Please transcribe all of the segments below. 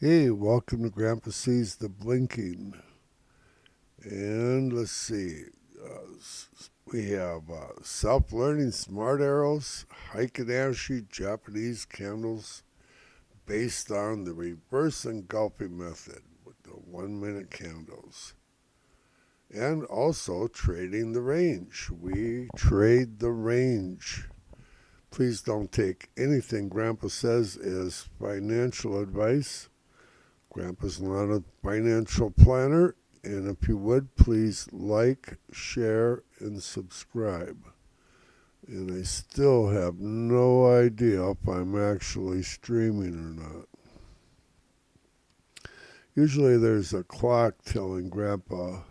Hey, welcome to Grandpa Sees the Blinking. And let's see, we have self learning smart arrows, Heikin ASHI Japanese candles based on the reverse engulfing method with the 1 minute candles. And also trading the range. We trade the range. Please don't take anything Grandpa says as financial advice. Grandpa's not a financial planner, and if you would, please like, share, and subscribe. And I still have no idea if I'm actually streaming or not. Usually there's a clock telling Grandpa,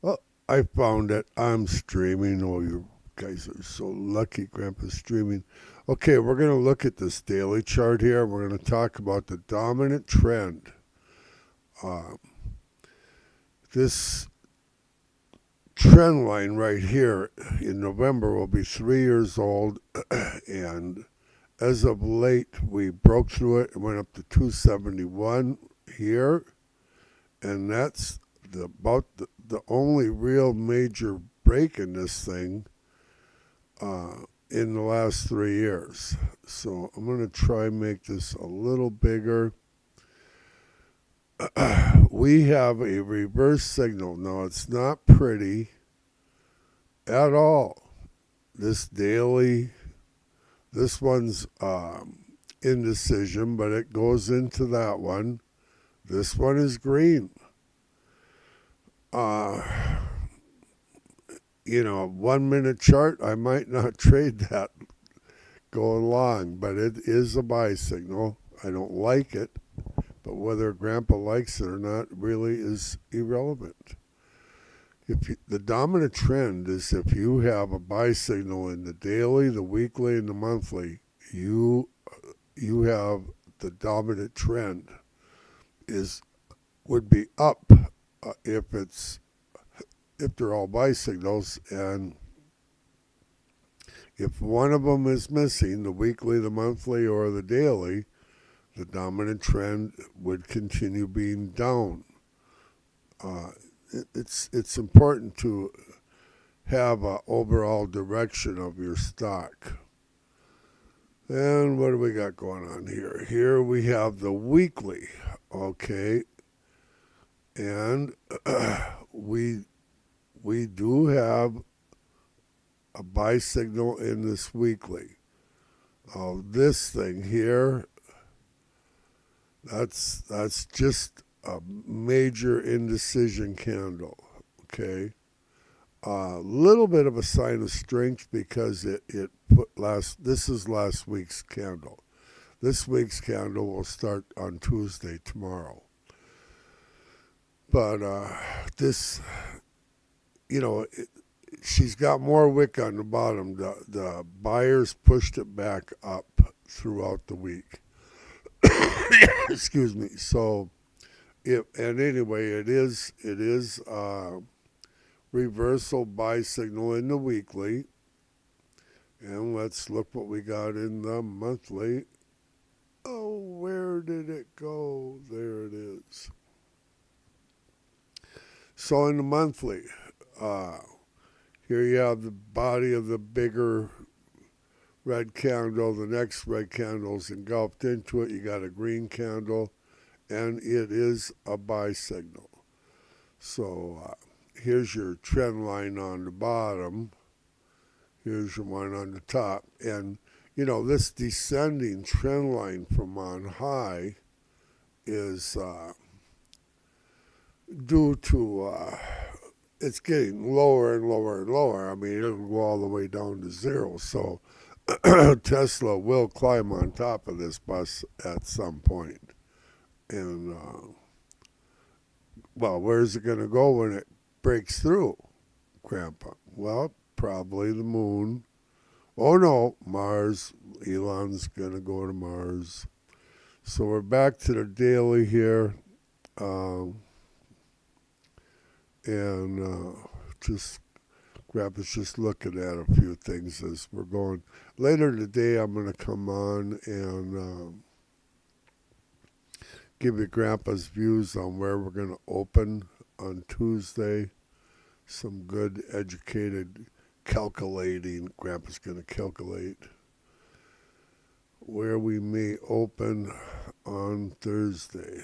oh, I found it, I'm streaming. Oh, you guys are so lucky Grandpa's streaming. Okay, we're going to look at this daily chart here. We're going to talk about the dominant trend. Uh, this trend line right here in November will be 3 years old, and as of late, we broke through it and went up to 271 here, and that's about the only real major break in this thing in the last 3 years. So I'm going to try and make this a little bigger. We have a reverse signal. Now, it's not pretty at all. This daily, this one's indecision, but it goes into that one. This one is green. Uh, 1 minute chart, I might not trade that going long, but it is a buy signal. I don't like it, but whether Grandpa likes it or not really is irrelevant. The dominant trend is if you have a buy signal in the daily, the weekly, and the monthly, you have the dominant trend would be up if they're all buy signals, and if one of them is missing, the weekly, the monthly, or the daily, the dominant trend would continue being down. It's important to have an overall direction of your stock. And what do we got going on here? Here we have the weekly, okay, and we do have a buy signal in this weekly. This thing here, that's just a major indecision candle, okay. A little bit of a sign of strength because it put this is last week's candle. This week's candle will start on Tuesday, tomorrow. But this, she's got more wick on the bottom. The buyers pushed it back up throughout the week. Excuse me. So, and anyway, it is reversal buy signal in the weekly. And let's look what we got in the monthly. Oh, where did it go? There it is. So in the monthly, here you have the body of the bigger red candle. The next red candle is engulfed into it. You got a green candle, and it is a buy signal. So here's your trend line on the bottom. Here's your one on the top. And, this descending trend line from on high is due to it's getting lower and lower and lower. I mean, it'll go all the way down to zero. So Tesla will climb on top of this bus at some point. And, well, where's it going to go when it breaks through, Grandpa? Well, probably the moon. Oh no, Mars. Elon's going to go to Mars. So we're back to the daily here. And just Grandpa's just looking at a few things as we're going. Later today, I'm going to come on and give you Grandpa's views on where we're going to open on Tuesday. Some good educated calculating. Grandpa's going to calculate where we may open on Thursday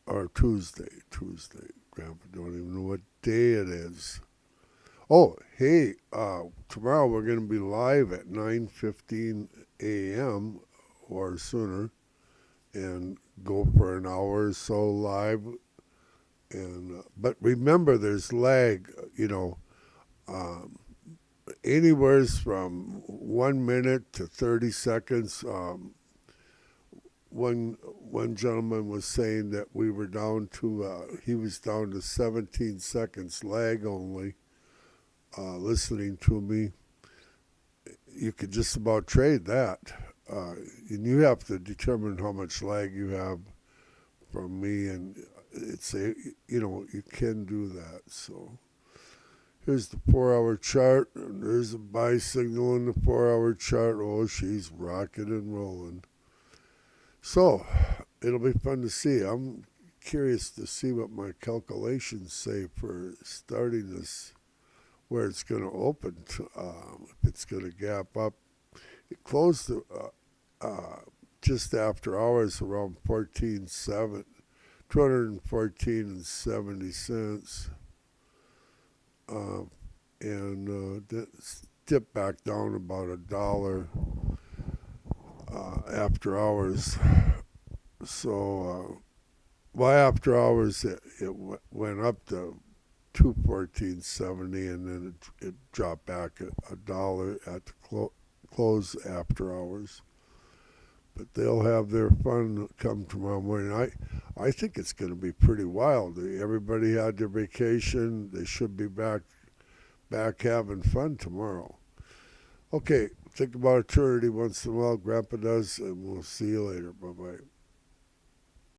or Tuesday. Grandpa don't even know what day it is. Oh, hey, tomorrow we're going to be live at 9:15 a.m. or sooner and go for an hour or so live. And but remember, there's lag. Um, Anywhere from 1 minute to 30 seconds. One gentleman was saying that we were down to he was down to 17 seconds lag only. Listening to me, you could just about trade that, and you have to determine how much lag you have from me, and you can do that. So here's the 4-hour chart, and there's a buy signal in the 4-hour chart. Oh, she's rocking and rolling. So it'll be fun to see. I'm curious to see what my calculations say for starting this, where it's going to open. If it's going to gap up. It closed just after hours around 14.7, 214 and 70 cents. And dipped back down about $1 after hours. So, after hours it went up to 214.70, and then it dropped back $1 at the close after hours. But they'll have their fun come tomorrow morning. I think it's going to be pretty wild. Everybody had their vacation. They should be back having fun tomorrow. Okay, think about eternity once in a while. Grandpa does, and we'll see you later. Bye-bye.